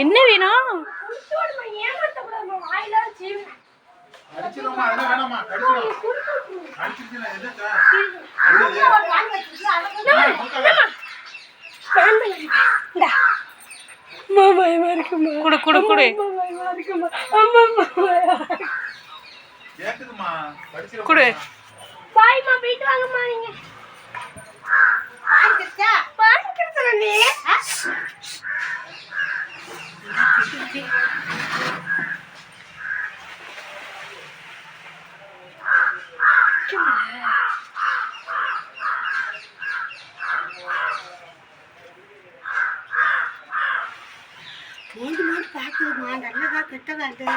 என்ன வேணும்? பயமா இருக்குமா? குடு குடு குடு. குடு. பாய்மா போயிட்டு வாங்கம்மா நீங்க. மூன்று மாடு பார்க்குதுமா, நல்லதா கெட்டதா அது?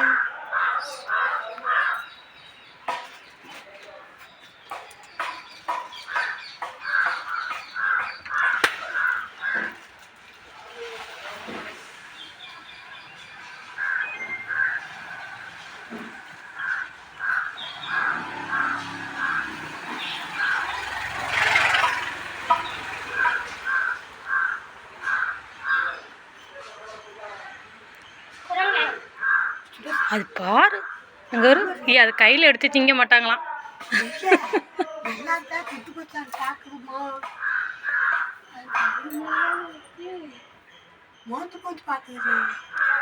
அது பாரு அங்கே வரும். அது கையில் எடுத்து திங்க மாட்டாங்களாம். பார்க்குது